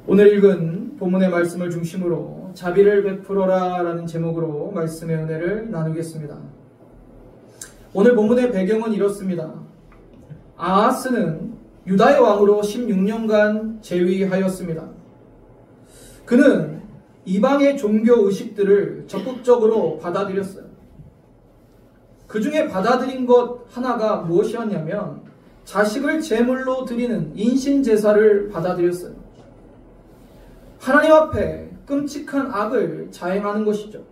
오늘 읽은 본문의 말씀을 중심으로 자비를 베풀어라 라는 제목으로 말씀의 은혜를 나누겠습니다. 오늘 본문의 배경은 이렇습니다. 아하스는 유다의 왕으로 16년간 재위하였습니다. 그는 이방의 종교 의식들을 적극적으로 받아들였어요. 그 중에 받아들인 것 하나가 무엇이었냐면 자식을 제물로 드리는 인신제사를 받아들였어요. 하나님 앞에 끔찍한 악을 자행하는 것이죠.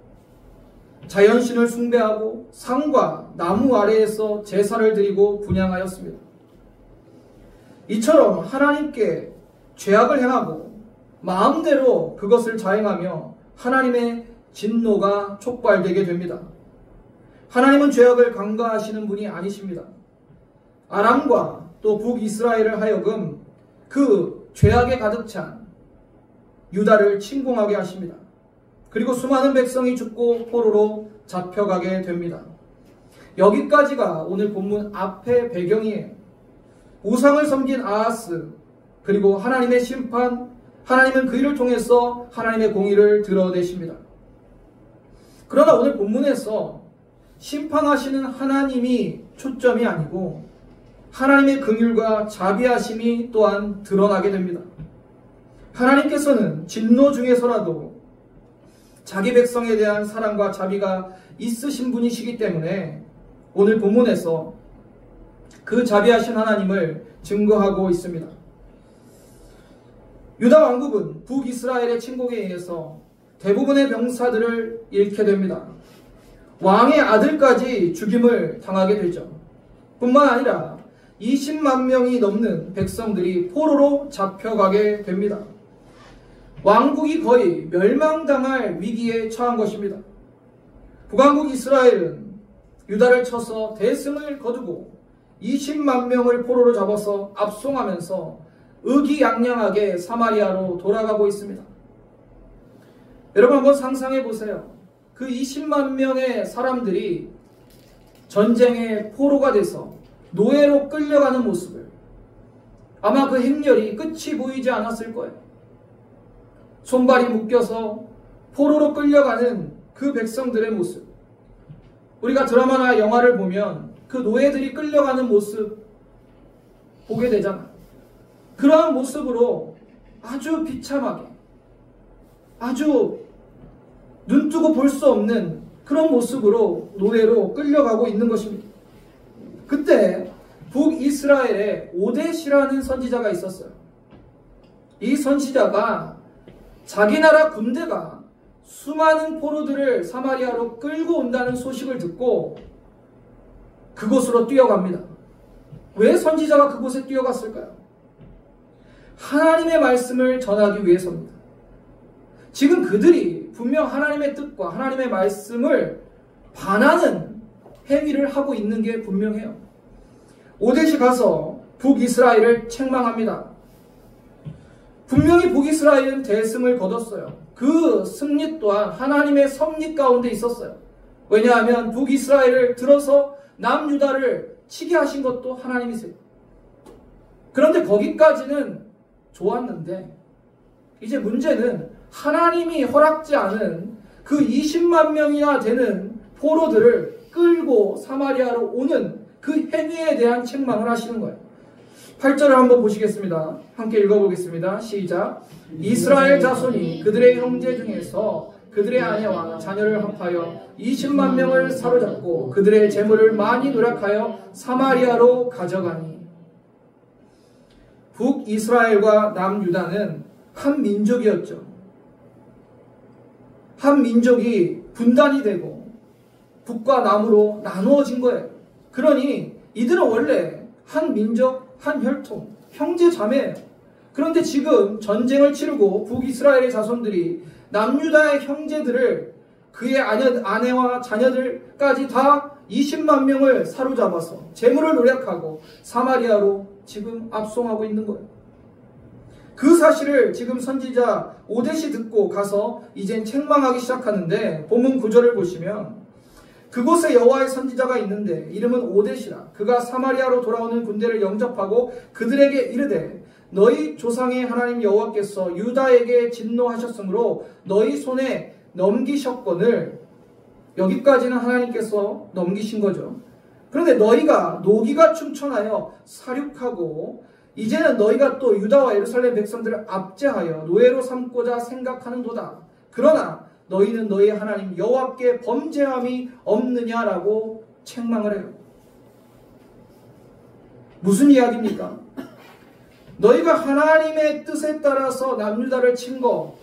자연신을 숭배하고 산과 나무 아래에서 제사를 드리고 분향하였습니다. 이처럼 하나님께 죄악을 행하고 마음대로 그것을 자행하며 하나님의 진노가 촉발되게 됩니다. 하나님은 죄악을 간과하시는 분이 아니십니다. 아람과 또 북이스라엘을 하여금 그 죄악에 가득 찬 유다를 침공하게 하십니다. 그리고 수많은 백성이 죽고 포로로 잡혀가게 됩니다. 여기까지가 오늘 본문 앞의 배경이에요. 우상을 섬긴 아하스, 그리고 하나님의 심판, 하나님은 그 일을 통해서 하나님의 공의를 드러내십니다. 그러나 오늘 본문에서 심판하시는 하나님이 초점이 아니고 하나님의 긍휼과 자비하심이 또한 드러나게 됩니다. 하나님께서는 진노 중에서라도 자기 백성에 대한 사랑과 자비가 있으신 분이시기 때문에 오늘 본문에서 그 자비하신 하나님을 증거하고 있습니다. 유다 왕국은 북이스라엘의 침공에 의해서 대부분의 병사들을 잃게 됩니다. 왕의 아들까지 죽임을 당하게 되죠. 뿐만 아니라 20만 명이 넘는 백성들이 포로로 잡혀가게 됩니다. 왕국이 거의 멸망당할 위기에 처한 것입니다. 북왕국 이스라엘은 유다를 쳐서 대승을 거두고 20만 명을 포로로 잡아서 압송하면서 의기양양하게 사마리아로 돌아가고 있습니다. 여러분 한번 상상해 보세요. 그 20만 명의 사람들이 전쟁의 포로가 돼서 노예로 끌려가는 모습을, 아마 그 행렬이 끝이 보이지 않았을 거예요. 손발이 묶여서 포로로 끌려가는 그 백성들의 모습, 우리가 드라마나 영화를 보면 그 노예들이 끌려가는 모습 보게 되잖아요. 그러한 모습으로 아주 비참하게, 아주 눈뜨고 볼 수 없는 그런 모습으로 노예로 끌려가고 있는 것입니다. 그때 북이스라엘에 오뎃이라는 선지자가 있었어요. 이 선지자가 자기 나라 군대가 수많은 포로들을 사마리아로 끌고 온다는 소식을 듣고 그곳으로 뛰어갑니다. 왜 선지자가 그곳에 뛰어갔을까요? 하나님의 말씀을 전하기 위해서입니다. 지금 그들이 분명 하나님의 뜻과 하나님의 말씀을 반하는 행위를 하고 있는 게 분명해요. 오뎃이 가서 북이스라엘을 책망합니다. 분명히 북이스라엘은 대승을 거뒀어요. 그 승리 또한 하나님의 섭리 가운데 있었어요. 왜냐하면 북이스라엘을 들어서 남유다를 치게 하신 것도 하나님이세요. 그런데 거기까지는 좋았는데 이제 문제는 하나님이 허락지 않은 그 20만 명이나 되는 포로들을 끌고 사마리아로 오는 그 행위에 대한 책망을 하시는 거예요. 8절을 한번 보시겠습니다. 함께 읽어보겠습니다. 시작. 이스라엘 자손이 그들의 형제 중에서 그들의 아내와 자녀를 합하여 20만 명을 사로잡고 그들의 재물을 많이 누락하여 사마리아로 가져가니. 북이스라엘과 남유다는 한 민족이었죠. 한 민족이 분단이 되고 북과 남으로 나누어진 거예요. 그러니 이들은 원래 한 민족, 한 혈통, 형제 자매예요. 그런데 지금 전쟁을 치르고 북이스라엘의 자손들이 남유다의 형제들을, 그의 아내와 자녀들까지 다 20만 명을 사로잡아서 재물을 노력하고 사마리아로 지금 압송하고 있는 거예요. 그 사실을 지금 선지자 오뎃이 듣고 가서 이젠 책망하기 시작하는데, 본문 9절을 보시면 그곳에 여호와의 선지자가 있는데 이름은 오뎃이라. 그가 사마리아로 돌아오는 군대를 영접하고 그들에게 이르되 너희 조상의 하나님 여호와께서 유다에게 진노하셨으므로 너희 손에 넘기셨거늘. 여기까지는 하나님께서 넘기신 거죠. 그런데 너희가 노기가 충천하여 사륙하고 이제는 너희가 또 유다와 예루살렘 백성들을 압제하여 노예로 삼고자 생각하는도다. 그러나 너희는 너희 하나님 여호와께 범죄함이 없느냐라고 책망을 해요. 무슨 이야기입니까? 너희가 하나님의 뜻에 따라서 남유다를 친 거,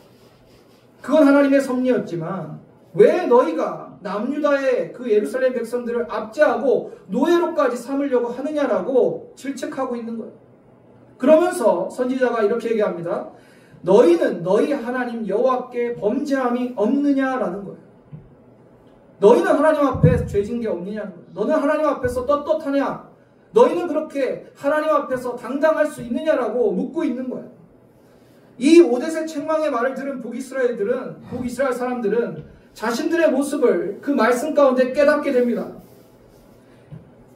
그건 하나님의 섭리였지만 왜 너희가 남유다의 그 예루살렘 백성들을 압제하고 노예로까지 삼으려고 하느냐라고 질책하고 있는 거예요. 그러면서 선지자가 이렇게 얘기합니다. 너희는 너희 하나님 여호와께 범죄함이 없느냐라는 거예요. 너희는 하나님 앞에 죄진 게 없느냐는 거예요. 너는 하나님 앞에서 떳떳하냐? 너희는 그렇게 하나님 앞에서 당당할 수 있느냐라고 묻고 있는 거예요. 이 오뎃의 책망의 말을 들은 북이스라엘 사람들은 자신들의 모습을 그 말씀 가운데 깨닫게 됩니다.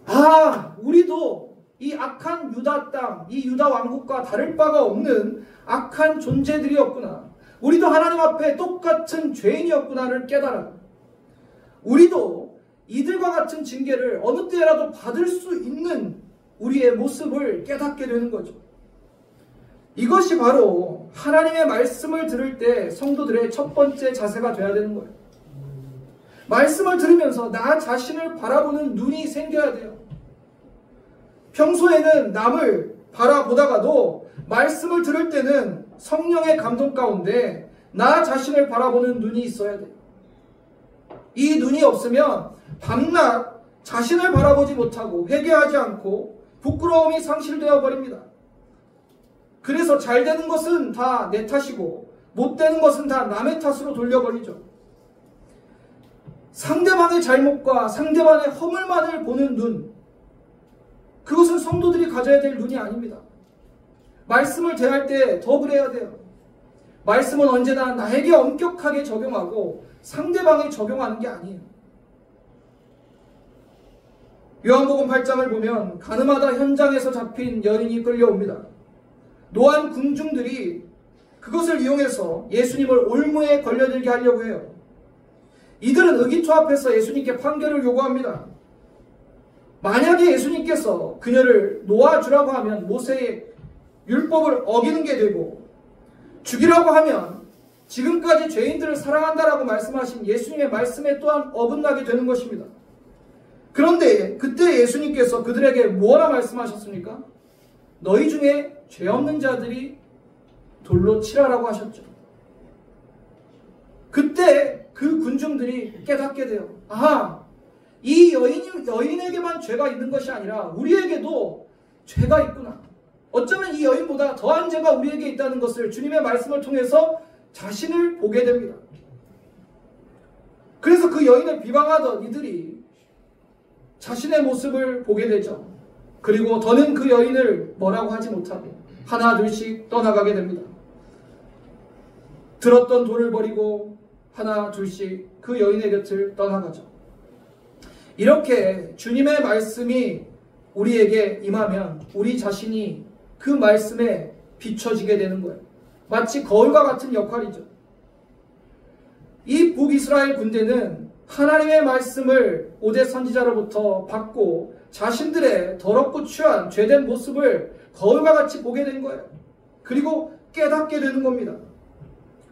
아, 우리도 이 악한 유다 땅, 이 유다 왕국과 다를 바가 없는 악한 존재들이었구나. 우리도 하나님 앞에 똑같은 죄인이었구나를 깨달아요. 우리도 이들과 같은 징계를 어느 때라도 받을 수 있는 우리의 모습을 깨닫게 되는 거죠. 이것이 바로 하나님의 말씀을 들을 때 성도들의 첫 번째 자세가 되어야 되는 거예요. 말씀을 들으면서 나 자신을 바라보는 눈이 생겨야 돼요. 평소에는 남을 바라보다가도 말씀을 들을 때는 성령의 감동 가운데 나 자신을 바라보는 눈이 있어야 돼요. 이 눈이 없으면 밤낮 자신을 바라보지 못하고 회개하지 않고 부끄러움이 상실되어 버립니다. 그래서 잘 되는 것은 다 내 탓이고 못 되는 것은 다 남의 탓으로 돌려버리죠. 상대방의 잘못과 상대방의 허물만을 보는 눈, 그것은 성도들이 가져야 될 눈이 아닙니다. 말씀을 대할 때 더 그래야 돼요. 말씀은 언제나 나에게 엄격하게 적용하고 상대방에 적용하는 게 아니에요. 요한복음 8장을 보면 가늠하다 현장에서 잡힌 여인이 끌려옵니다. 노한 군중들이 그것을 이용해서 예수님을 올무에 걸려들게 하려고 해요. 이들은 의기투 앞에서 예수님께 판결을 요구합니다. 만약에 예수님께서 그녀를 놓아주라고 하면 모세의 율법을 어기는 게 되고, 죽이라고 하면 지금까지 죄인들을 사랑한다라고 말씀하신 예수님의 말씀에 또한 어긋나게 되는 것입니다. 그런데 그때 예수님께서 그들에게 뭐라 말씀하셨습니까? 너희 중에 죄 없는 자들이 돌로 치라라고 하셨죠. 그때 그 군중들이 깨닫게 돼요. 아, 이 여인에게만 죄가 있는 것이 아니라 우리에게도 죄가 있구나. 어쩌면 이 여인보다 더한 죄가 우리에게 있다는 것을 주님의 말씀을 통해서 자신을 보게 됩니다. 그래서 그 여인을 비방하던 이들이 자신의 모습을 보게 되죠. 그리고 더는 그 여인을 뭐라고 하지 못하고 하나 둘씩 떠나가게 됩니다. 들었던 돌을 버리고 하나 둘씩 그 여인의 곁을 떠나가죠. 이렇게 주님의 말씀이 우리에게 임하면 우리 자신이 그 말씀에 비춰지게 되는 거예요. 마치 거울과 같은 역할이죠. 이 북이스라엘 군대는 하나님의 말씀을 오뎃 선지자로부터 받고 자신들의 더럽고 추한 죄된 모습을 거울과 같이 보게 된 거예요. 그리고 깨닫게 되는 겁니다.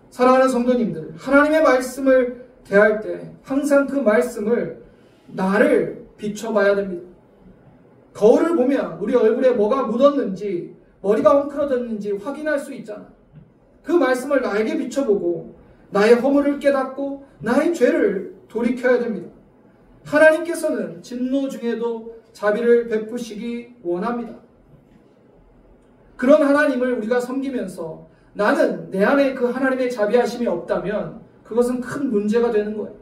사랑하는 성도님들, 하나님의 말씀을 대할 때 항상 그 말씀을 나를 비춰봐야 됩니다. 거울을 보면 우리 얼굴에 뭐가 묻었는지 머리가 엉클어졌는지 확인할 수 있잖아. 그 말씀을 나에게 비춰보고 나의 허물을 깨닫고 나의 죄를 돌이켜야 됩니다. 하나님께서는 진노 중에도 자비를 베푸시기 원합니다. 그런 하나님을 우리가 섬기면서 나는 내 안에 그 하나님의 자비하심이 없다면 그것은 큰 문제가 되는 거예요.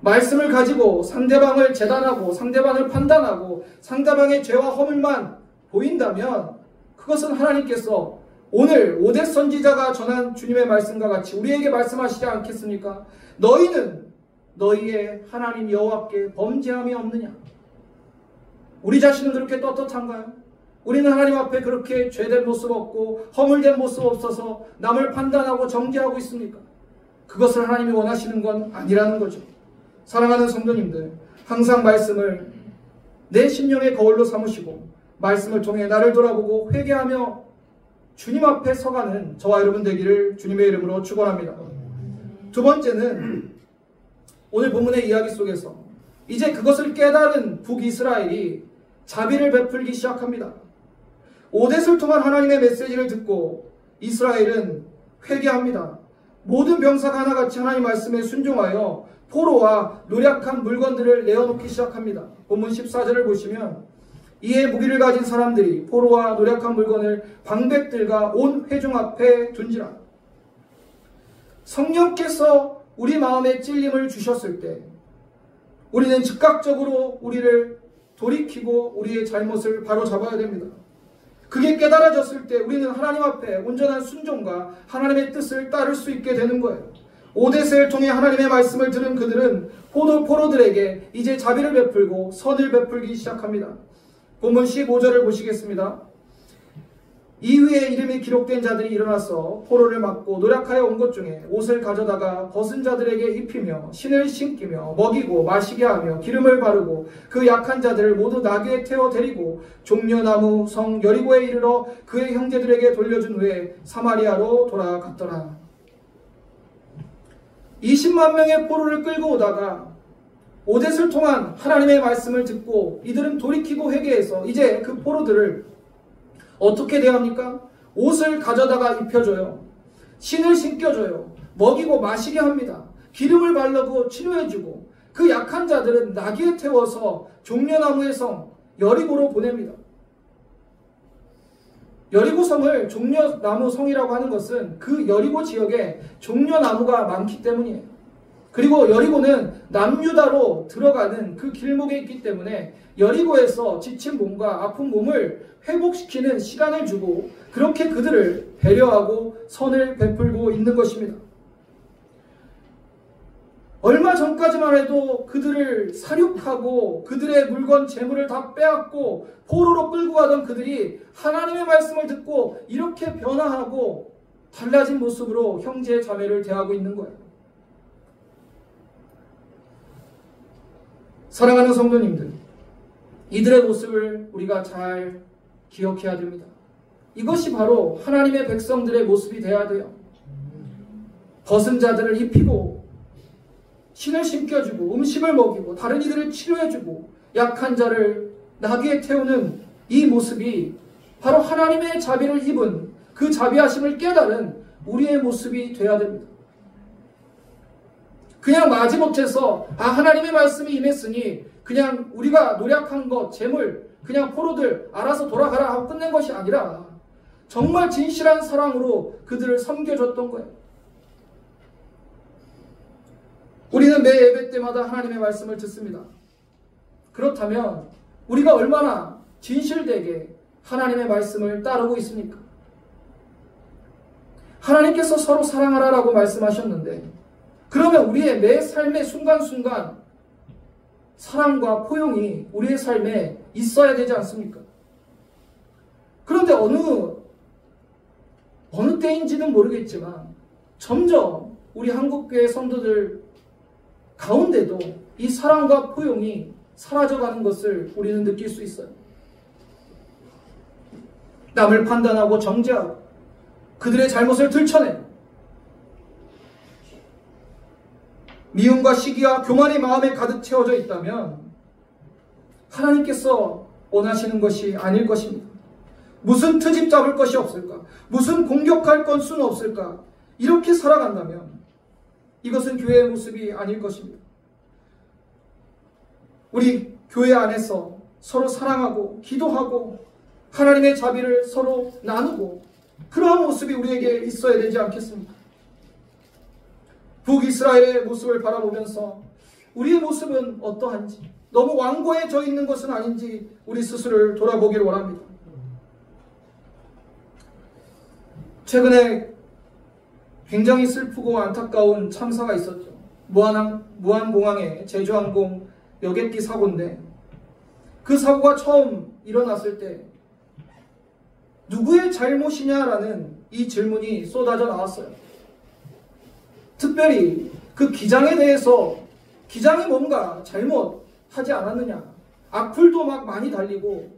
말씀을 가지고 상대방을 재단하고 상대방을 판단하고 상대방의 죄와 허물만 보인다면 그것은 하나님께서 오늘 오뎃 선지자가 전한 주님의 말씀과 같이 우리에게 말씀하시지 않겠습니까? 너희는 너희의 하나님 여호와께 범죄함이 없느냐? 우리 자신은 그렇게 떳떳한가요? 우리는 하나님 앞에 그렇게 죄된 모습 없고 허물된 모습 없어서 남을 판단하고 정죄하고 있습니까? 그것을 하나님이 원하시는 건 아니라는 거죠. 사랑하는 성도님들, 항상 말씀을 내 심령의 거울로 삼으시고 말씀을 통해 나를 돌아보고 회개하며 주님 앞에 서가는 저와 여러분 되기를 주님의 이름으로 축원합니다. 두 번째는 오늘 본문의 이야기 속에서 이제 그것을 깨달은 북이스라엘이 자비를 베풀기 시작합니다. 오뎃을 통한 하나님의 메시지를 듣고 이스라엘은 회개합니다. 모든 병사가 하나같이 하나님 말씀에 순종하여 포로와 노략한 물건들을 내어놓기 시작합니다. 본문 14절을 보시면 이에 무기를 가진 사람들이 포로와 노략한 물건을 방백들과 온 회중 앞에 둔지라. 성령께서 우리 마음에 찔림을 주셨을 때 우리는 즉각적으로 우리를 돌이키고 우리의 잘못을 바로잡아야 됩니다. 그게 깨달아졌을 때 우리는 하나님 앞에 온전한 순종과 하나님의 뜻을 따를 수 있게 되는 거예요. 오뎃을 통해 하나님의 말씀을 들은 그들은 포로들에게 이제 자비를 베풀고 선을 베풀기 시작합니다. 본문 15절을 보시겠습니다. 이후에 이름이 기록된 자들이 일어나서 포로를 막고 노략하여 온 것 중에 옷을 가져다가 벗은 자들에게 입히며 신을 신기며 먹이고 마시게 하며 기름을 바르고 그 약한 자들을 모두 나귀에 태워 데리고 종려나무 성 여리고에 이르러 그의 형제들에게 돌려준 후에 사마리아로 돌아갔더라. 20만 명의 포로를 끌고 오다가 오뎃을 통한 하나님의 말씀을 듣고 이들은 돌이키고 회개해서 이제 그 포로들을 어떻게 대합니까? 옷을 가져다가 입혀줘요. 신을 신겨줘요. 먹이고 마시게 합니다. 기름을 바르고 치료해주고 그 약한 자들은 나귀에 태워서 종려나무의 성 여리고로 보냅니다. 여리고성을 종려나무 성이라고 하는 것은 그 여리고 지역에 종려나무가 많기 때문이에요. 그리고 여리고는 남유다로 들어가는 그 길목에 있기 때문에 여리고에서 지친 몸과 아픈 몸을 회복시키는 시간을 주고 그렇게 그들을 배려하고 선을 베풀고 있는 것입니다. 얼마 전까지만 해도 그들을 사륙하고 그들의 물건 재물을 다 빼앗고 포로로 끌고 가던 그들이 하나님의 말씀을 듣고 이렇게 변화하고 달라진 모습으로 형제 자매를 대하고 있는 거예요. 사랑하는 성도님들, 이들의 모습을 우리가 잘 기억해야 됩니다. 이것이 바로 하나님의 백성들의 모습이 되어야 돼요. 벗은 자들을 입히고 신을 신겨주고 음식을 먹이고 다른 이들을 치료해주고 약한 자를 나귀에 태우는 이 모습이 바로 하나님의 자비를 입은 그 자비하심을 깨달은 우리의 모습이 되어야 됩니다. 그냥 마지못해서 하나님의 말씀이 임했으니 그냥 우리가 노력한 것, 재물, 그냥 포로들 알아서 돌아가라 하고 끝낸 것이 아니라 정말 진실한 사랑으로 그들을 섬겨줬던 거예요. 우리는 매 예배 때마다 하나님의 말씀을 듣습니다. 그렇다면 우리가 얼마나 진실되게 하나님의 말씀을 따르고 있습니까? 하나님께서 서로 사랑하라라고 말씀하셨는데 그러면 우리의 매 삶의 순간순간 사랑과 포용이 우리의 삶에 있어야 되지 않습니까? 그런데 어느 때인지는 모르겠지만 점점 우리 한국교회 성도들 가운데도 이 사랑과 포용이 사라져가는 것을 우리는 느낄 수 있어요. 남을 판단하고 정죄하고 그들의 잘못을 들춰내고 미움과 시기와 교만의 마음에 가득 채워져 있다면 하나님께서 원하시는 것이 아닐 것입니다. 무슨 트집 잡을 것이 없을까? 무슨 공격할 건수는 없을까? 이렇게 살아간다면 이것은 교회의 모습이 아닐 것입니다. 우리 교회 안에서 서로 사랑하고 기도하고 하나님의 자비를 서로 나누고 그러한 모습이 우리에게 있어야 되지 않겠습니까? 북이스라엘의 모습을 바라보면서 우리의 모습은 어떠한지, 너무 완고해져 있는 것은 아닌지 우리 스스로를 돌아보기를 원합니다. 최근에 굉장히 슬프고 안타까운 참사가 있었죠. 무안공항의 제주항공 여객기 사고인데 그 사고가 처음 일어났을 때 누구의 잘못이냐라는 이 질문이 쏟아져 나왔어요. 특별히 그 기장에 대해서 기장이 뭔가 잘못하지 않았느냐, 악플도 막 많이 달리고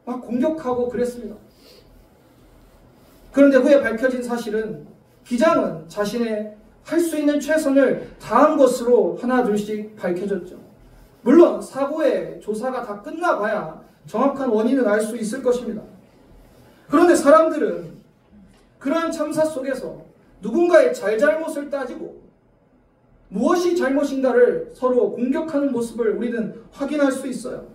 막 공격하고 그랬습니다. 그런데 후에 밝혀진 사실은 기장은 자신의 할 수 있는 최선을 다한 것으로 하나둘씩 밝혀졌죠. 물론 사고의 조사가 다 끝나봐야 정확한 원인은 알 수 있을 것입니다. 그런데 사람들은 그러한 참사 속에서 누군가의 잘잘못을 따지고 무엇이 잘못인가를 서로 공격하는 모습을 우리는 확인할 수 있어요.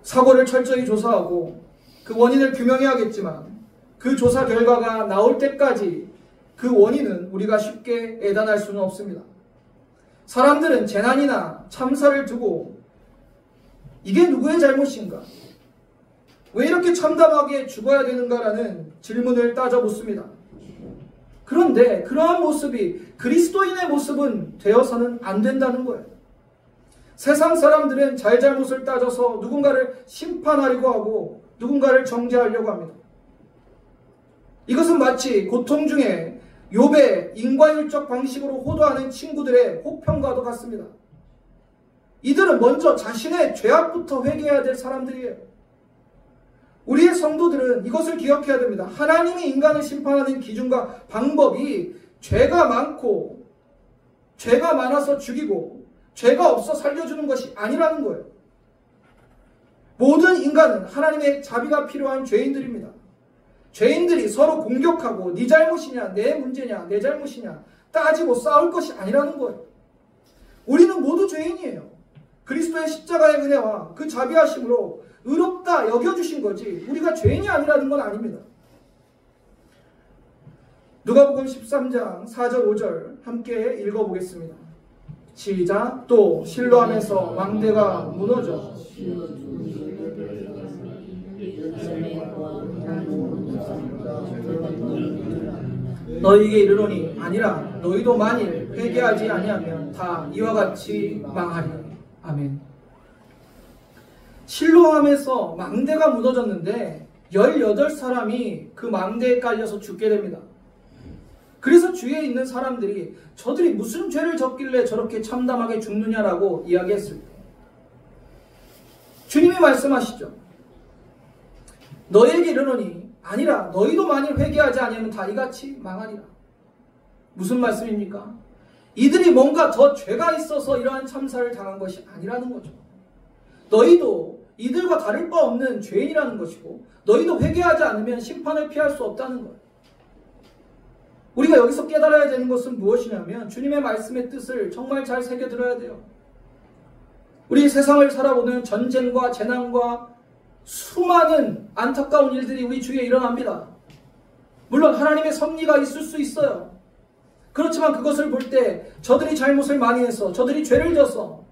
사고를 철저히 조사하고 그 원인을 규명해야겠지만 그 조사 결과가 나올 때까지 그 원인은 우리가 쉽게 예단할 수는 없습니다. 사람들은 재난이나 참사를 두고 이게 누구의 잘못인가? 왜 이렇게 참담하게 죽어야 되는가라는 질문을 따져보습니다. 그런데 그러한 모습이 그리스도인의 모습은 되어서는 안 된다는 거예요. 세상 사람들은 잘잘못을 따져서 누군가를 심판하려고 하고 누군가를 정죄하려고 합니다. 이것은 마치 고통 중에 욥의 인과율적 방식으로 호도하는 친구들의 혹평과도 같습니다. 이들은 먼저 자신의 죄악부터 회개해야 될 사람들이에요. 우리의 성도들은 이것을 기억해야 됩니다. 하나님이 인간을 심판하는 기준과 방법이 죄가 많고 죄가 많아서 죽이고 죄가 없어 살려주는 것이 아니라는 거예요. 모든 인간은 하나님의 자비가 필요한 죄인들입니다. 죄인들이 서로 공격하고 네 잘못이냐 내 문제냐 내 잘못이냐 따지고 싸울 것이 아니라는 거예요. 우리는 모두 죄인이에요. 그리스도의 십자가의 은혜와 그 자비하심으로 의롭다 여겨주신 거지 우리가 죄인이 아니라는 건 아닙니다. 누가복음 13장 4절 5절 함께 읽어보겠습니다. 시작. 또 실로암에서 망대가 무너져 너희에게 이르노니 아니라 너희도 만일 회개하지 아니하면 다 이와 같이 망하리. 아멘. 실로암에서 망대가 무너졌는데 18사람이 그 망대에 깔려서 죽게 됩니다. 그래서 주위에 있는 사람들이 저들이 무슨 죄를 졌길래 저렇게 참담하게 죽느냐라고 이야기했을 때 주님이 말씀하시죠. 너희에게 이르노니 아니라 너희도 만일 회개하지 아니하면 다 이같이 망하리라. 무슨 말씀입니까? 이들이 뭔가 더 죄가 있어서 이러한 참사를 당한 것이 아니라는 거죠. 너희도 이들과 다를 바 없는 죄인이라는 것이고 너희도 회개하지 않으면 심판을 피할 수 없다는 거예요. 우리가 여기서 깨달아야 되는 것은 무엇이냐면 주님의 말씀의 뜻을 정말 잘 새겨들어야 돼요. 우리 세상을 살아보는 전쟁과 재난과 수많은 안타까운 일들이 우리 주위에 일어납니다. 물론 하나님의 섭리가 있을 수 있어요. 그렇지만 그것을 볼 때 저들이 잘못을 많이 해서 저들이 죄를 져서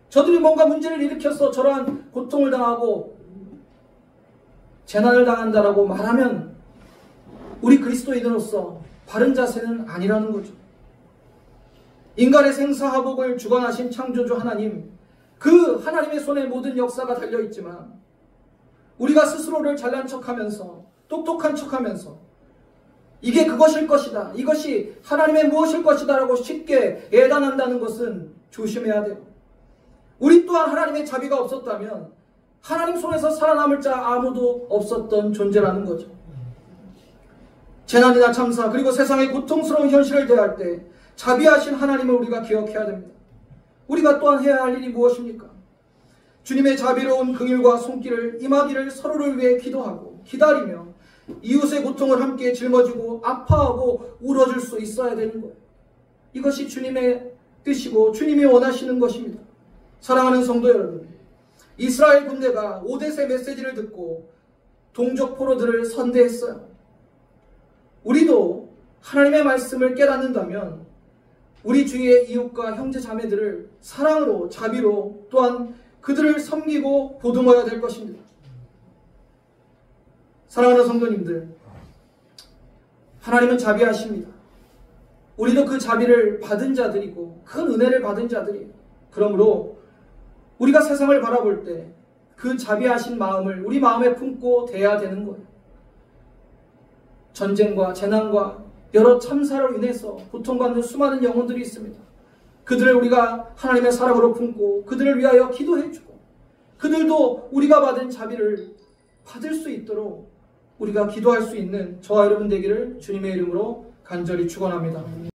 저들이 뭔가 문제를 일으켜서 저러한 고통을 당하고 재난을 당한다라고 말하면 우리 그리스도인으로서 바른 자세는 아니라는 거죠. 인간의 생사화복을 주관하신 창조주 하나님, 그 하나님의 손에 모든 역사가 달려있지만 우리가 스스로를 잘난 척하면서 똑똑한 척하면서 이게 그것일 것이다, 이것이 하나님의 무엇일 것이다 라고 쉽게 예단한다는 것은 조심해야 돼요. 우리 또한 하나님의 자비가 없었다면 하나님 손에서 살아남을 자 아무도 없었던 존재라는 거죠. 재난이나 참사 그리고 세상의 고통스러운 현실을 대할 때 자비하신 하나님을 우리가 기억해야 됩니다. 우리가 또한 해야 할 일이 무엇입니까? 주님의 자비로운 긍휼과 손길을 임하기를 서로를 위해 기도하고 기다리며 이웃의 고통을 함께 짊어지고 아파하고 울어줄 수 있어야 되는 거예요. 이것이 주님의 뜻이고 주님이 원하시는 것입니다. 사랑하는 성도 여러분, 이스라엘 군대가 오뎃의 메시지를 듣고 동족 포로들을 선대했어요. 우리도 하나님의 말씀을 깨닫는다면 우리 주위의 이웃과 형제 자매들을 사랑으로 자비로 또한 그들을 섬기고 보듬어야 될 것입니다. 사랑하는 성도님들, 하나님은 자비하십니다. 우리도 그 자비를 받은 자들이고 큰 은혜를 받은 자들이에요. 그러므로 우리가 세상을 바라볼 때 그 자비하신 마음을 우리 마음에 품고 대해야 되는 거예요. 전쟁과 재난과 여러 참사로 인해서 고통받는 수많은 영혼들이 있습니다. 그들을 우리가 하나님의 사랑으로 품고 그들을 위하여 기도해주고 그들도 우리가 받은 자비를 받을 수 있도록 우리가 기도할 수 있는 저와 여러분 되기를 주님의 이름으로 간절히 축원합니다.